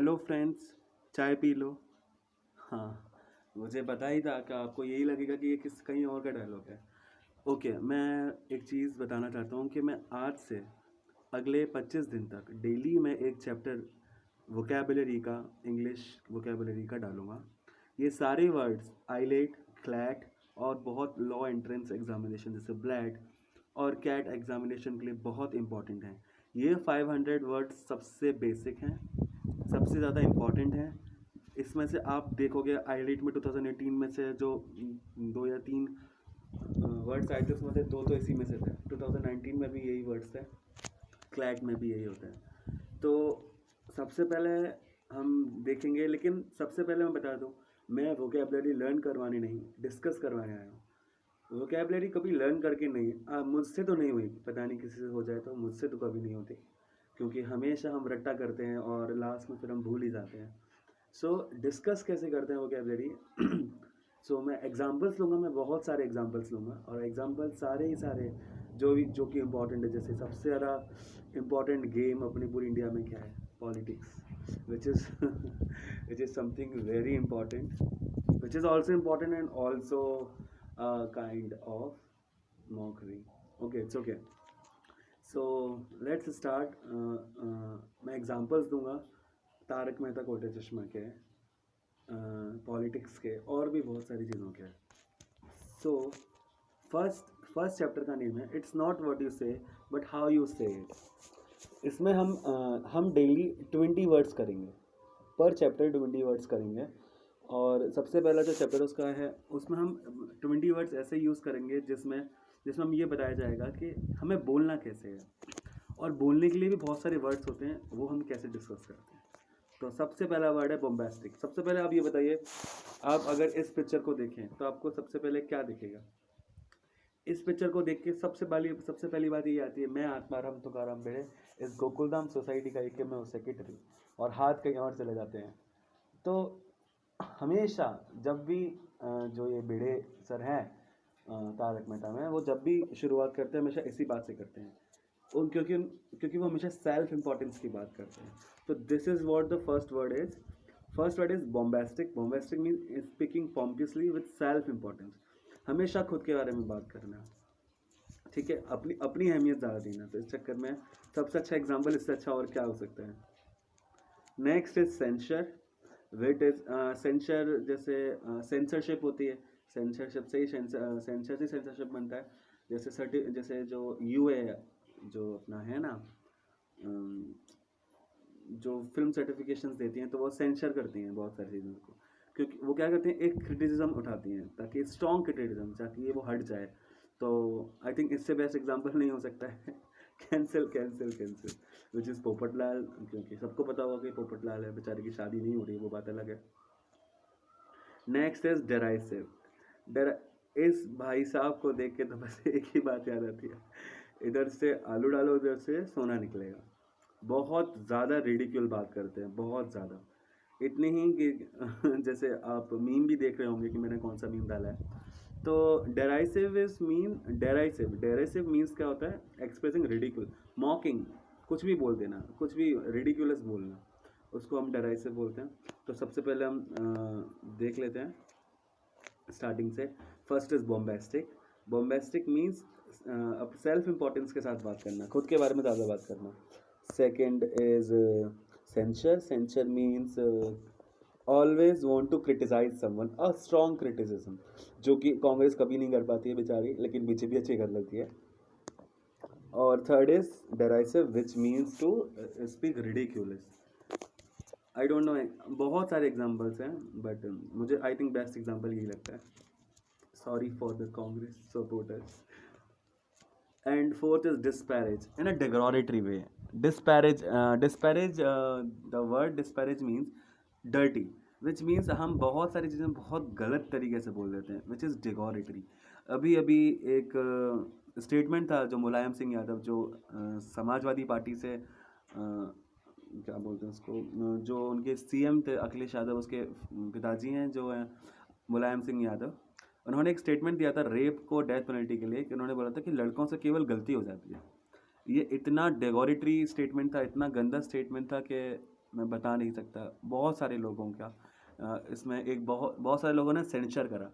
Hello friends, चाय P low. हाँ, मुझे पता ही था कि आपको यही लगेगा कि ये किस कहीं और का डायलॉग है। ओके, मैं एक चीज़ बताना चाहता हूँ कि मैं आज से अगले 25 दिन तक डेली मैं एक चैप्टर वोकैबुलरी का, इंग्लिश वोकैबुलरी का डालूँगा। ये सारे वर्ड्स आईलेट, क्लैट और बहुत लॉ एंट्रेंस एग्जामिनेशन जैसे ब्लैट और कैट एग्जामिनेशन के लिए बहुत इंपॉर्टेंट हैं। ये 500 वर्ड्स सबसे बेसिक हैं, सबसे ज़्यादा इम्पॉर्टेंट हैं। इसमें से आप देखोगे आईलेट में 2018 में से जो 2 या 3 वर्ड्स आए थे उसमें से 2 तो इसी में से थे। 2019 में भी यही वर्ड्स थे, क्लैट में भी यही होता है। तो सबसे पहले हम देखेंगे, लेकिन सबसे पहले मैं बता दूं, मैं वोकैबुलरी लर्न करवाने नहीं, डिस्कस करवाने आया हूँ। वोकैबुलरी कभी लर्न करके नहीं, मुझसे तो नहीं हुई, पता नहीं किसी से हो जाए तो, मुझसे तो कभी नहीं होती, क्योंकि हमेशा हम रट्टा करते हैं और लास्ट में फिर हम भूल ही जाते हैं। सो डिस्कस कैसे करते हैं वोकैबुलरी? सो मैं एग्जांपल्स लूँगा, मैं बहुत सारे एग्जांपल्स लूँगा, और एग्जांपल्स सारे ही सारे जो कि इम्पॉर्टेंट है। जैसे सबसे ज़्यादा इम्पॉर्टेंट गेम अपनी पूरी इंडिया में क्या है? Politics, which is which is something very important, which is also important and also kind of mockery. Okay, it's okay. So let's start. मैं एग्जांपल्स दूंगा तारक मेहता का उल्टा चश्मा के, पॉलिटिक्स के, और भी बहुत सारी चीज़ों के। सो फर्स्ट चैप्टर का नेम है इट्स नॉट व्हाट यू से बट हाउ यू से इट। इसमें हम डेली 20 वर्ड्स करेंगे, पर चैप्टर 20 वर्ड्स करेंगे। और सबसे पहला जो चैप्टर उसका है उसमें हम 20 वर्ड्स ऐसे यूज़ करेंगे जिसमें जिसमें हम ये बताया जाएगा कि हमें बोलना कैसे है, और बोलने के लिए भी बहुत सारे वर्ड्स होते हैं, वो हम कैसे डिस्कस करते हैं। तो सबसे पहला वर्ड है बॉम्बास्टिक। सबसे पहले आप ये बताइए, आप अगर इस पिक्चर को देखें तो आपको सबसे पहले क्या दिखेगा? इस पिक्चर को देख के सबसे पहली बात ये आती है, मैं आत्माराम तुकाराम भिड़े इस गोकुलधाम सोसाइटी का एक मैं सेक्रेटरी, और हाथ कहीं और चले जाते हैं। तो हमेशा जब भी जो ये भिड़े सर हैं तारक मेहता में, वो जब भी शुरुआत करते हैं हमेशा इसी बात से करते हैं, क्योंकि वो हमेशा सेल्फ इंपॉर्टेंस की बात करते हैं। तो this is what the first word is bombastic. Bombastic mean speaking pompously with self importance, हमेशा खुद के बारे में बात करना, ठीक है, अपनी अपनी अहमियत ज़्यादा देना। तो इस चक्कर में सबसे अच्छा एग्जाम्पल, इससे अच्छा और क्या हो सकता है? Next is censor. Wit is censor, जैसे सेंसरशिप होती है, सेंसरशिप से ही सेंसरशिप बनता है। जैसे जो यूए जो अपना है ना, जो फिल्म सर्टिफिकेशंस देती हैं, तो वो सेंसर करती हैं बहुत सारी चीज़ों को, क्योंकि वो क्या करती हैं, एक क्रिटिसिज्म उठाती हैं, ताकि स्ट्रॉन्ग क्रिटिसिज्म, ताकि ये वो हट जाए। तो आई थिंक इससे बेस्ट एग्जांपल नहीं हो सकता है। Cancel cancel cancel, which is Popatlal, क्योंकि सबको पता होगा कि पोपटलाल है, बेचारे की शादी नहीं हो रही, वो बात अलग है। Next is derisive. इस भाई साहब को देख के तो बस एक ही बात याद आती है, इधर से आलू डालो उधर से सोना निकलेगा। बहुत ज़्यादा रिडिक्यूल बात करते हैं, बहुत ज़्यादा, इतनी ही कि जैसे आप मीम भी देख रहे होंगे कि मैंने कौन सा मीम डाला है। तो डेराइसिव मीन्स क्या होता है? एक्सप्रेसिंग रिडिक्यूल, मॉकिंग, कुछ भी बोल देना, कुछ भी रिडिक्यूलस बोलना, उसको हम डेराइसिव बोलते हैं। तो सबसे पहले हम देख लेते हैं स्टार्टिंग से। First is bombastic. Bombastic means अब सेल्फ इंपॉर्टेंस के साथ बात करना, खुद के बारे में ज़्यादा बात करना। Second is censor. Censor means always want to criticise someone, a strong criticism, जो कि कांग्रेस कभी नहीं कर पाती है बेचारी, लेकिन बीजेपी अच्छी कर लेती है। और third is derisive, which means to speak ridiculous. I don't know, बहुत सारे एग्जाम्पल्स हैं, बट मुझे आई थिंक बेस्ट एग्जाम्पल यही लगता है। Sorry for the Congress supporters. And fourth is disparage in a derogatory way. The word disparage means dirty, which means हम बहुत सारी चीज़ें बहुत गलत तरीके से बोल देते हैं, which is derogatory. अभी अभी एक स्टेटमेंट था जो मुलायम सिंह यादव, जो समाजवादी पार्टी से क्या बोलते हैं उसको, जो उनके सीएम थे अखिलेश यादव, उसके पिताजी हैं जो हैं मुलायम सिंह यादव, उन्होंने एक स्टेटमेंट दिया था रेप को डेथ पेनल्टी के लिए, कि उन्होंने बोला था कि लड़कों से केवल गलती हो जाती है। ये इतना डेगोरेटरी स्टेटमेंट था, इतना गंदा स्टेटमेंट था कि मैं बता नहीं सकता, बहुत सारे लोगों का इसमें एक बहुत सारे लोगों ने सेंसर करा,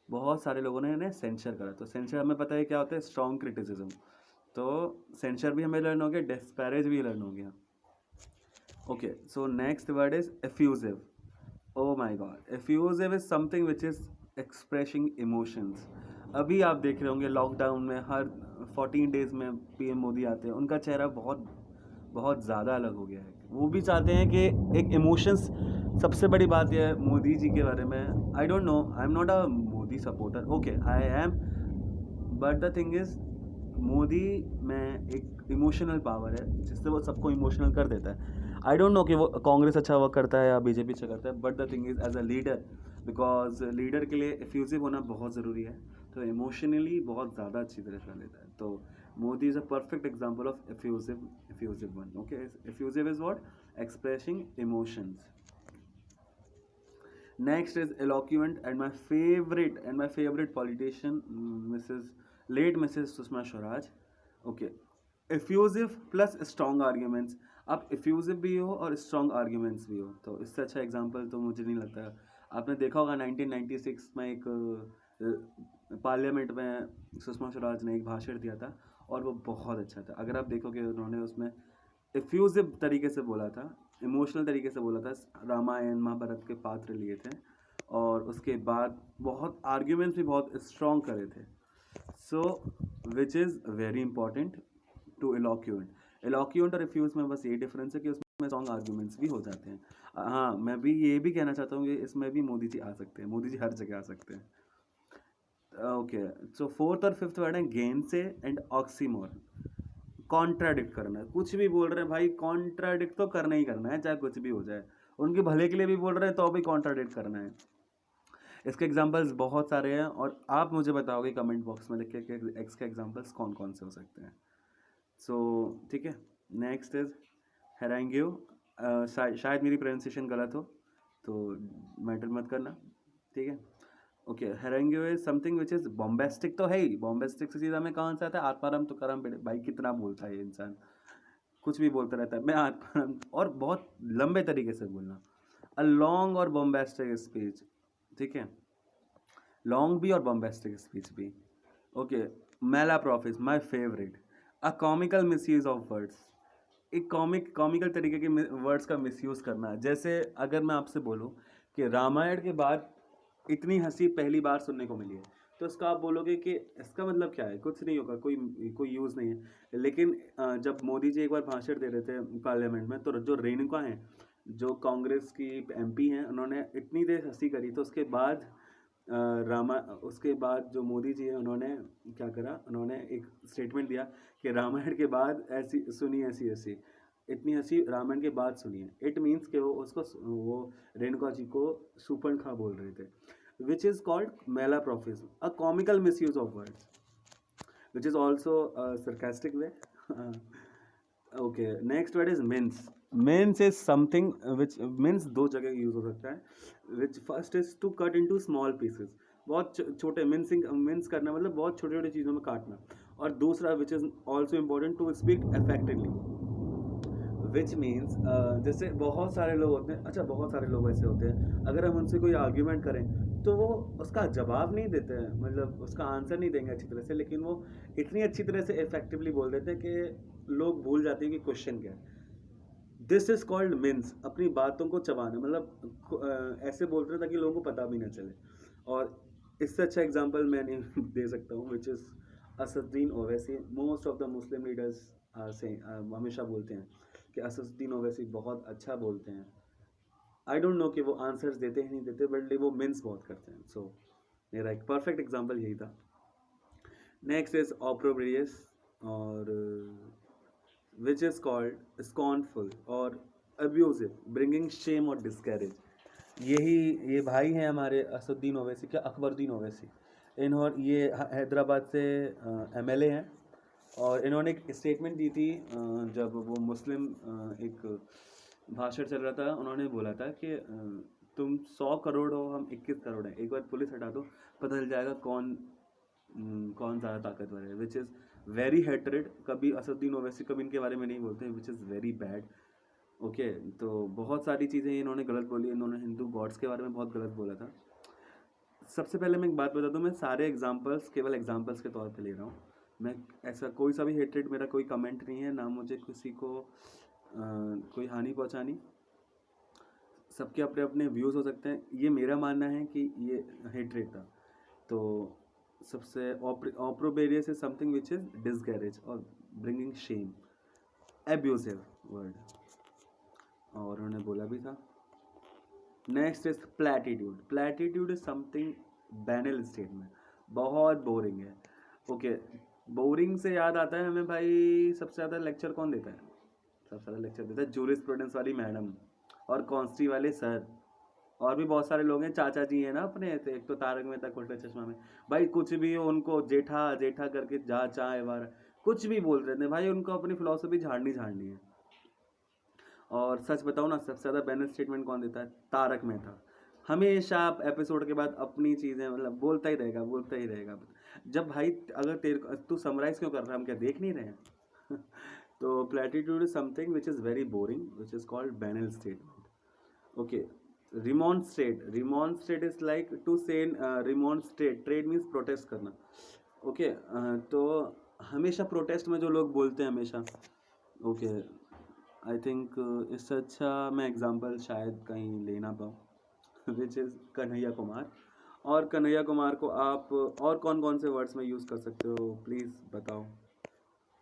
बहुत सारे लोगों ने इन्हें सेंसर करा। तो सेंसर हमें पता है क्या होता है, स्ट्रॉन्ग क्रिटिसिज्म। तो सेंसर भी हमें लर्न हो गया, डिस्पैरेज भी लर्न हो गया। Okay, so next word is effusive. Oh my God, effusive is something which is expressing emotions. अभी आप देख रहे होंगे लॉकडाउन में हर 14 डेज में पीएम मोदी आते हैं, उनका चेहरा बहुत बहुत ज़्यादा अलग हो गया है। वो भी चाहते हैं कि एक इमोशंस, सबसे बड़ी बात यह है मोदी जी के बारे में, आई don't no, I am not a Modi supporter, okay I am, but the thing is Modi में एक इमोशनल पावर है जिससे वो सबको इमोशनल कर देता है। आई डोंट नो कि वो कांग्रेस अच्छा वर्क करता है या बीजेपी अच्छा करता है, but the thing is as a leader, because leader के लिए एफ्यूजिव होना बहुत ज़रूरी है, तो इमोशनली बहुत ज़्यादा अच्छी तरह कर लेता है। तो Modi is a perfect example of effusive one. Okay, effusive is what? Expressing emotions. Next is eloquent, and my favorite politician, Mrs. Sushma Swaraj. Okay, effusive plus strong arguments. आप effusive भी हो और strong arguments भी हो, तो इससे अच्छा example तो मुझे नहीं लगता। आपने देखा होगा 1996 में एक पार्लियामेंट में सुषमा स्वराज ने एक भाषण दिया था और वो बहुत अच्छा था। अगर आप देखोगे उन्होंने उसमें एफ्यूजिव तरीके से बोला था, इमोशनल तरीके से बोला था, रामायण महाभारत के पात्र लिए थे और उसके बाद बहुत आर्ग्यूमेंट्स भी बहुत स्ट्रॉन्ग करे थे। So which is very important to eloquent और एफ्यूज में बस ये डिफरेंस है कि उसमें स्ट्रॉन्ग आर्ग्यूमेंट्स भी हो जाते हैं। हाँ, मैं भी ये भी कहना चाहता हूँ कि इसमें भी मोदी जी आ सकते हैं, मोदी जी हर जगह आ सकते हैं। ओके, सो फोर्थ और फिफ्थ वर्ड है गेन से एंड ऑक्सीमोर। कॉन्ट्राडिक्ट करना, कुछ भी बोल रहे हैं भाई, कॉन्ट्राडिक्ट तो करना ही करना है, चाहे कुछ भी हो जाए। उनके भले के लिए भी बोल रहे हैं तो भी कॉन्ट्राडिक्ट करना है। इसके एग्जांपल्स बहुत सारे हैं और आप मुझे बताओगे कमेंट बॉक्स में लिख के कि एक्स के एग्जांपल्स कौन कौन से हो सकते हैं। सो ठीक है, नेक्स्ट इज हेरेंग्यू। शायद मेरी प्रोनाउंसिएशन गलत हो तो मैटर मत करना, ठीक है। Okay, harangue is something which is bombastic, तो है ही, बॉम्बेस्टिक से सीधा में कौन सा आता है, आत्माराम तुकाराम बेटे, भाई कितना बोलता है ये इंसान, कुछ भी बोलता रहता है। मैं आत्माराम, और बहुत लंबे तरीके से बोलना, अ लॉन्ग और बॉम्बेस्टिक स्पीच, ठीक है, लॉन्ग भी और बॉम्बेस्टिक स्पीच भी। Okay, malapropism my favourite, a comical misuse of words, एक कॉमिकल तरीके के वर्ड्स का मिसयूज़ करना। जैसे अगर मैं आपसे बोलूं कि रामायण के बाद इतनी हंसी पहली बार सुनने को मिली है, तो इसका आप बोलोगे कि इसका मतलब क्या है, कुछ नहीं होगा, कोई यूज़ नहीं है। लेकिन जब मोदी जी एक बार भाषण दे रहे थे पार्लियामेंट में, तो जो रेणुका हैं, जो कांग्रेस की एमपी हैं, उन्होंने इतनी देर हंसी करी, तो उसके बाद उसके बाद जो मोदी जी हैं उन्होंने क्या करा, उन्होंने एक स्टेटमेंट दिया कि रामायण के बाद ऐसी सुनी, ऐसी ऐसी इतनी हंसी रामायण के बाद सुनी है। इट मीन्स कि वो रेणुका जी को सुपर्णखा बोल रहे थे, which is called malapropism, a comical misuse of words, which is also sarcastic way. Okay, next word is mince. Mince is something which, mince दो जगह यूज हो सकता है, which first is to cut into small pieces, बहुत छोटे, mince करना मतलब बहुत छोटे छोटे चीज़ों में काटना। और दूसरा which is also important to speak effectively, which means जैसे बहुत सारे लोग होते हैं, अच्छा बहुत सारे लोग ऐसे होते हैं, अगर हम उनसे कोई आर्ग्यूमेंट करें तो वो उसका जवाब नहीं देते हैं, मतलब उसका आंसर नहीं देंगे अच्छी तरह से, लेकिन वो इतनी अच्छी तरह से इफेक्टिवली बोल देते हैं कि लोग भूल जाते हैं कि क्वेश्चन क्या है। दिस इज कॉल्ड मिन्स, अपनी बातों को चबाना, मतलब ऐसे बोलते हैं ताकि लोगों को पता भी ना चले। और इससे अच्छा एग्जाम्पल मैं नहीं दे सकता हूँ, which is Asaduddin Owaisi. Most of the Muslim leaders हमेशा बोलते हैं कि असदुद्दीन ओवैसी बहुत अच्छा बोलते हैं। आई डोंट नो कि वो आंसर्स देते ही नहीं देते, बट वो मिन्स बहुत करते हैं। सो मेरा एक परफेक्ट एग्जाम्पल यही था। नेक्स्ट इज ऑप्रोब्रियस, और विच इज़ कॉल्ड स्कॉर्नफुल और अब्यूजिव, ब्रिंगिंग शेम और डिस्करेज। ये भाई हैं हमारे असदुद्दीन ओवैसी, क्या अकबरुद्दीन ओवैसी, इन्होंने ये हैदराबाद से एमएलए हैं, और इन्होंने एक स्टेटमेंट दी थी जब वो मुस्लिम एक भाषण चल रहा था, उन्होंने बोला था कि तुम 100 करोड़ हो, हम 21 करोड़ हैं, एक बार पुलिस हटा दो, पता चल जाएगा कौन ज़्यादा ताकतवर है, विच इज़ वेरी हेटरेड। कभी असदुद्दीन ओवैसी कभी इनके बारे में नहीं बोलते, विच इज़ वेरी बैड। ओके, तो बहुत सारी चीज़ें इन्होंने गलत बोली, इन्होंने हिंदू गॉड्स के बारे में बहुत गलत बोला था। सबसे पहले मैं एक बात बता दूँ, मैं सारे एग्जांपल्स केवल एग्जांपल्स के तौर पे ले रहा हूँ। मैं ऐसा कोई सा भी हेट्रेड, मेरा कोई कमेंट नहीं है, ना मुझे किसी को कोई हानि पहुँचानी। सबके अपने अपने व्यूज़ हो सकते हैं। ये मेरा मानना है कि ये हेट्रेड था। तो सबसे ऑप्रोबेरियस इज समथिंग विच इज़ डिसगैरेज और ब्रिंगिंग शेम, एब्यूजिव वर्ड, और उन्होंने बोला भी था। Next is platitude. Platitude is something banal statement, बहुत बोरिंग है। ओके, बोरिंग से याद आता है हमें भाई, सबसे ज़्यादा लेक्चर कौन देता है? सबसे ज़्यादा लेक्चर देता है जूरिस्प्रूडेंस वाली मैडम और कॉन्स्टी वाले सर, और भी बहुत सारे लोग हैं, चाचा जी हैं ना अपने, एक तो तारक मेहता का उल्टा चश्मा में, भाई कुछ भी हो उनको जेठा जेठा करके जा चाहे बार कुछ भी बोल रहे थे भाई, उनको अपनी फिलॉसफी झाड़नी है। और सच बताओ ना, सबसे ज़्यादा बैनर स्टेटमेंट कौन देता है? तारक मेहता। हमेशा आप एपिसोड के बाद अपनी चीज़ें मतलब बोलता ही रहेगा। जब भाई अगर तेरे तू समराइज क्यों कर रहा है, हम क्या देख नहीं रहे हैं? तो platitude is something which is very boring, which is called banal statement. Okay, remonstrate is like to say remonstrate, trade means protest करना। ओके, तो हमेशा प्रोटेस्ट में जो लोग बोलते हैं हमेशा, ओके, आई थिंक इससे अच्छा मैं एग्जांपल शायद कहीं ले ना पाऊँ विच इज़ कन्हैया कुमार। और कन्हैया कुमार को आप और कौन कौन से वर्ड्स में यूज़ कर सकते हो, प्लीज़ बताओ।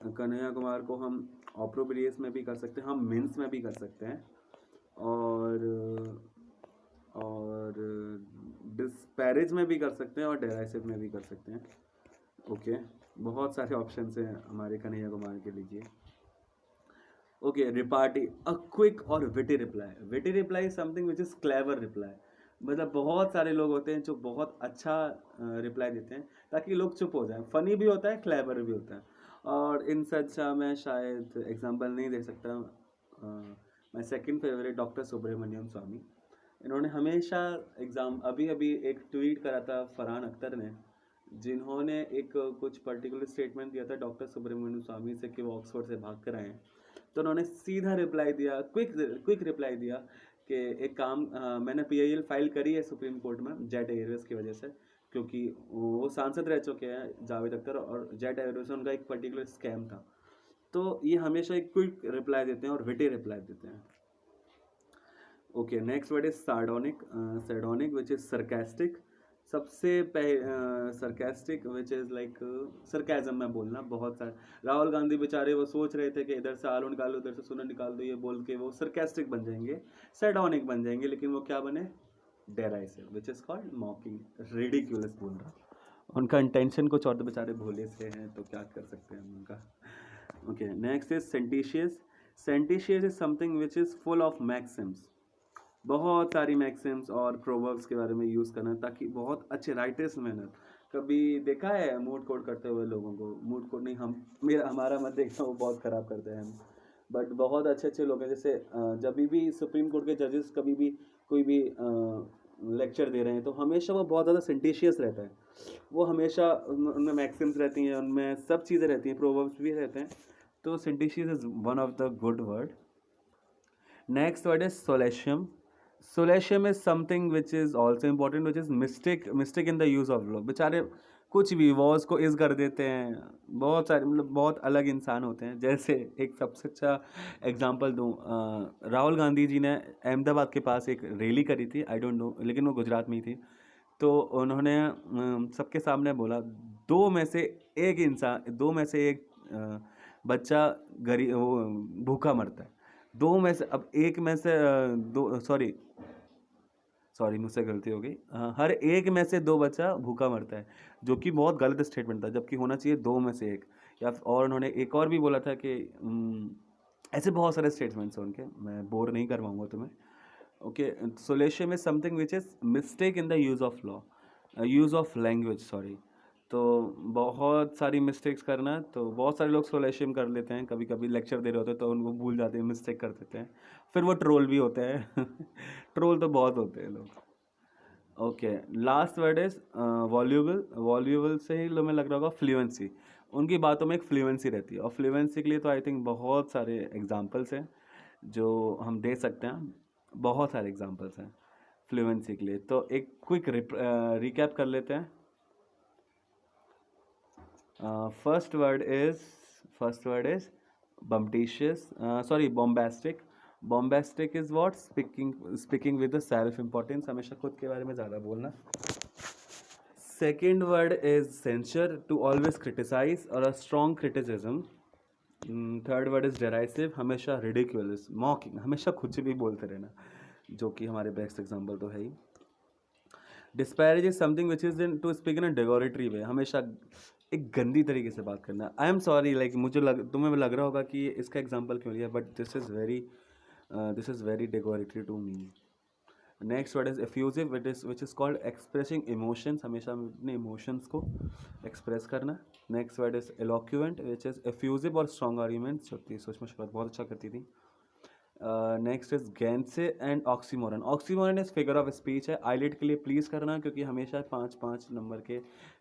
कन्हैया कुमार को हम ऑप्रोब्रियस में भी कर सकते हैं, हम मिन्स में भी कर सकते हैं, और डिस्पैरेज में भी कर सकते हैं, और डेराइसिव में भी कर सकते हैं। ओके, बहुत सारे ऑप्शंस हैं हमारे कन्हैया कुमार के लिए। ओके, रिपार्टी, अ क्विक और witty reply. Witty reply is something which is clever reply. मतलब बहुत सारे लोग होते हैं जो बहुत अच्छा रिप्लाई देते हैं ताकि लोग चुप हो जाएं। फ़नी भी होता है, क्लेवर भी होता है, और इनसे अच्छा मैं शायद एग्जांपल नहीं दे सकता। My second favourite doctor Subramanian Swamy, इन्होंने हमेशा अभी अभी एक ट्वीट करा था फरहान अख्तर ने, जिन्होंने एक कुछ पर्टिकुलर स्टेटमेंट दिया था डॉक्टर सुब्रमण्यम स्वामी से कि वो ऑक्सफोर्ड से भाग कर आए हैं। तो उन्होंने सीधा रिप्लाई दिया, क्विक रिप्लाई दिया कि एक काम, मैंने PIL फाइल करी है सुप्रीम कोर्ट में जेट एयरवेज की वजह से, क्योंकि वो सांसद रह चुके हैं जावेद अख्तर, और जेट एयरवेज उनका एक पर्टिकुलर स्कैम था। तो ये हमेशा एक क्विक रिप्लाई देते हैं और विटी रिप्लाई देते हैं। Okay, next word is sardonic. Sardonic which is sarcastic. सबसे sarcastic which is like sarcasm में बोलना। बहुत सारे राहुल गांधी बेचारे वो सोच रहे थे कि इधर से आलू निकाल दो, इधर से सोना निकाल दो, ये बोल के वो सरकास्टिक बन जाएंगे, सार्डोनिक बन जाएंगे, लेकिन वो क्या बने? Derisive, which is called mocking, ridiculous बोल रहा। उनका इंटेंशन कुछ और, तो बेचारे भोले से हैं, तो क्या कर सकते हैं हम उनका। Okay, next is sententious. Sententious is something which is full of maxims. बहुत सारी मैक्सिम्स और प्रोवर्ब्स के बारे में यूज़ करना, ताकि बहुत अच्छे राइटर्स मेहनत। कभी देखा है मूड कोड करते हुए लोगों को? मूड कोड नहीं, हमारा मत देखना, वो बहुत ख़राब करते हैं हम। बट बहुत अच्छे अच्छे लोग हैं, जैसे जब भी सुप्रीम कोर्ट के जजेस कभी भी कोई भी लेक्चर दे रहे हैं, तो हमेशा वो बहुत ज़्यादा सेंटिशियस रहता है। वो हमेशा उनमें मैक्सिम्स रहती हैं, उनमें सब चीज़ें रहती हैं, प्रोवर्ब्स भी रहते हैं। तो sententious is one of the good word. Next word is solatium. Solatium is something which is also important, which is mistake in the use of law. बेचारे कुछ भी वॉज को इस कर देते हैं, बहुत सारे मतलब बहुत अलग इंसान होते हैं। जैसे एक सबसे अच्छा एग्जांपल दूँ, राहुल गांधी जी ने अहमदाबाद के पास एक रैली करी थी, आई डोंट नो, लेकिन वो गुजरात में ही थी। तो उन्होंने सबके सामने बोला, दो में से एक बच्चा गरीब वो भूखा मरता है। दो में से, अब एक में से दो, सॉरी मुझसे गलती हो गई, हर एक में से दो बच्चा भूखा मरता है, जो कि बहुत गलत स्टेटमेंट था, जबकि होना चाहिए दो में से एक। या और उन्होंने एक और भी बोला था कि ऐसे बहुत सारे स्टेटमेंट्स हैं उनके, मैं बोर नहीं करवाऊंगा तुम्हें। Okay, solatium is something which is mistake in the use of law, use of language, sorry. तो बहुत सारी मिस्टेक्स करना, तो बहुत सारे लोग सोलेशियम कर लेते हैं, कभी कभी लेक्चर दे रहे होते हैं तो उनको भूल जाते हैं, मिस्टेक कर देते हैं, फिर वो ट्रोल भी होते हैं ट्रोल तो बहुत होते हैं लोग। Okay, last word is voluble. Voluble से ही हमें लग रहा होगा फ्लुएंसी। उनकी बातों में एक फ्लुएंसी रहती है, और फ्लुएंसी के लिए तो आई थिंक बहुत सारे एग्जांपल्स हैं, जो हम दे सकते हैं, बहुत सारे एग्जांपल्स हैं फ्लुएंसी के लिए। तो एक क्विक रिकैप कर लेते हैं। First word is bumptitious, bombastic. Bombastic is what? Speaking with the self importance, हमेशा खुद के बारे में ज़्यादा बोलना। Second word is censure, to always criticize or a strong criticism. Third word is derisive, हमेशा ridiculous, mocking, हमेशा कुछ भी बोलते रहना, जो कि हमारे बेस्ट एग्जाम्पल तो है ही। Disparage is something which is in to speak in a derogatory way, हमेशा एक गंदी तरीके से बात करना। आई एम सॉरी, लाइक तुम्हें लग रहा होगा कि इसका एग्जाम्पल क्यों लिया, but this is very derogatory to me. Next word is effusive, which is called expressing emotions, हमेशा अपने इमोशंस को एक्सप्रेस करना। Next word is eloquent, which is effusive और स्ट्रॉन्ग आर्ग्यूमेंट्स, जो कि सुषमा स्वराज बहुत अच्छा करती थी। Next is gainsay and oxymoron. Oxymoron is figure of speech है, आईलेट के लिए प्लीज़ करना, क्योंकि हमेशा 5-5 नंबर के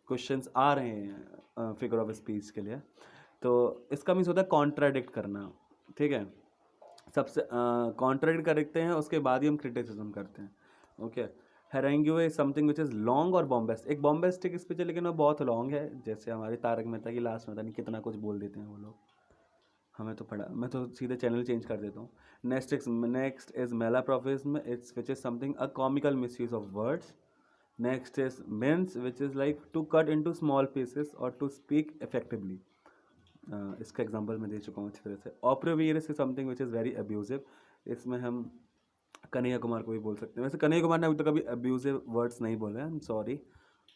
क्वेश्चंस आ रहे हैं फिगर ऑफ स्पीच के लिए। तो इसका मीन्स होता है कॉन्ट्राडिक्ट करना, ठीक है। सबसे कॉन्ट्राडिक्ट करते हैं, उसके बाद ही हम क्रिटिसिज्म करते हैं, okay. Harangue is something which is long और बॉम्बेस्ट, एक बॉम्बेस्टिक स्पीच है लेकिन वो बहुत लॉन्ग है, जैसे हमारे तारक मेहता की लास्ट में था नहीं कितना कुछ बोल देते हैं वो लोग, हमें तो पढ़ा, मैं तो सीधे चैनल चेंज कर देता हूँ। Next is malapropism, it's which is something a comical misuse of words. Next is mince, which is like to cut into small pieces और टू स्पीक इफेक्टिवली, इसका एग्जांपल मैं दे चुका हूँ अच्छी तरह से। Opprobrious is something which is very abusive, इसमें हम कन्हैया कुमार को भी बोल सकते हैं, वैसे कन्हैया कुमार ने अभी तक कभी अब्यूजिव वर्ड्स नहीं बोले, I am sorry,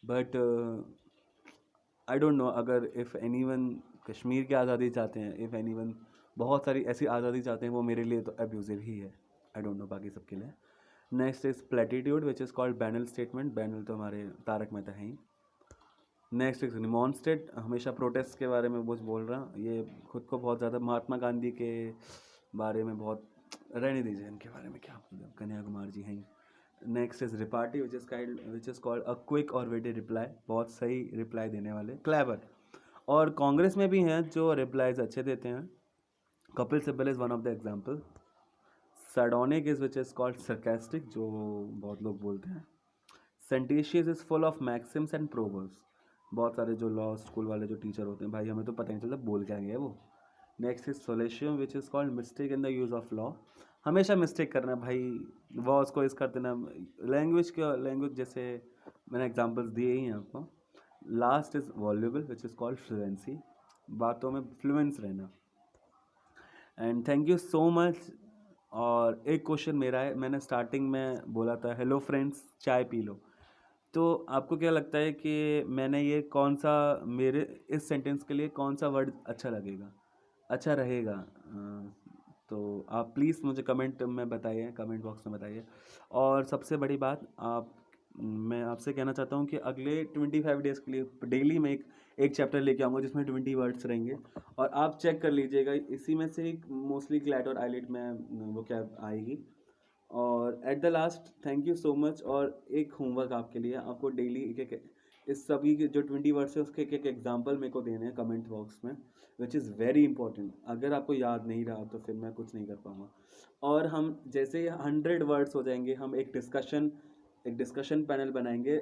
but I don't no, अगर इफ़ एनीवन कश्मीर की आज़ादी चाहते हैं, इफ़ एनीवन बहुत सारी ऐसी आज़ादी चाहते हैं, वो मेरे लिए तो अब्यूजिव ही है, आई डोंट नो बाकी सबके लिए। Next is platitude, which is called banal statement, banal तो हमारे तारक मेहता हैं ही। नेक्स्ट इज रिमॉन्स्ट्रेट, हमेशा प्रोटेस्ट के बारे में कुछ बोल रहा, ये खुद को बहुत ज़्यादा महात्मा गांधी के बारे में बहुत, रहने दीजिए इनके बारे में क्या बोल, कन्हैया कुमार जी हैं। Next is repartee, which is called a quick और वेटी रिप्लाई, बहुत सही रिप्लाई देने वाले, क्लेवर। और कांग्रेस में भी हैं जो रिप्लाईज अच्छे देते हैं, Kapil Sibal is one of the example. Sardonic is which is called sarcastic, जो बहुत लोग बोलते हैं। Sententious is full of maxims and proverbs, बहुत सारे जो लॉ स्कूल वाले जो टीचर होते हैं, भाई हमें तो पता नहीं चलता बोल क्या गया वो। Next is solatium, which is called mistake in the use of law, हमेशा मिस्टेक करना भाई, वॉज को इस कर देना, लैंग्वेज जैसे मैंने एग्जांपल्स दिए ही हैं आपको। Last is voluble, which is called fluency, बातों में फ्लुएंस रहना। And thank you so much. और एक क्वेश्चन मेरा है, मैंने स्टार्टिंग में बोला था हेलो फ्रेंड्स चाय पी लो, तो आपको क्या लगता है कि मैंने ये कौन सा, मेरे इस सेंटेंस के लिए कौन सा वर्ड अच्छा लगेगा, अच्छा रहेगा? तो आप प्लीज़ मुझे कमेंट में बताइए, कमेंट बॉक्स में बताइए। और सबसे बड़ी बात, मैं आपसे कहना चाहता हूँ कि अगले 25 डेज़ के लिए डेली मैं एक चैप्टर लेके आऊँगा जिसमें 20 वर्ड्स रहेंगे, और आप चेक कर लीजिएगा, इसी में से मोस्टली क्लैट और आईलेट में वो क्या आएगी। और at the last thank you so much. और एक होमवर्क आपके लिए, आपको डेली एक इस सभी के जो 20 वर्ड्स है उसके एक एग्जाम्पल मेरे को देने हैं कमेंट बॉक्स में, विच इज़ वेरी इंपॉर्टेंट। अगर आपको याद नहीं रहा तो फिर मैं कुछ नहीं कर पाऊँगा। और हम जैसे 100 वर्ड्स हो जाएंगे, हम एक डिस्कशन पैनल बनाएंगे,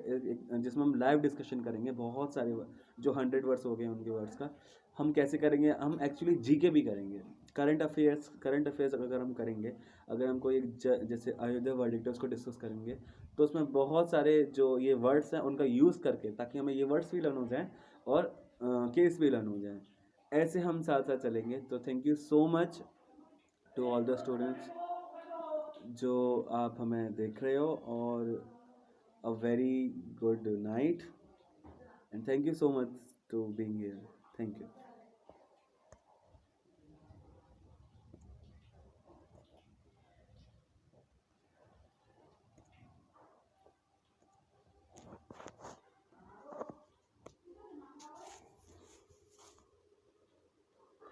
जिसमें हम लाइव डिस्कशन करेंगे बहुत सारे जो 100 वर्ड्स हो गए उनके वर्ड्स का। हम कैसे करेंगे, हम एक्चुअली जीके भी करेंगे, करंट अफेयर्स अगर हम करेंगे, अगर हम कोई जैसे अयोध्या वर्डिक्ट है उसको डिस्कस करेंगे, तो उसमें बहुत सारे जो ये वर्ड्स हैं उनका यूज़ करके, ताकि हमें ये वर्ड्स भी लर्न हो जाएँ और केस भी लर्न हो जाए, ऐसे हम साथ साथ चलेंगे। तो thank you so much to all the students जो आप हमें देख रहे हो, और a very good night and thank you so much to being here, thank you.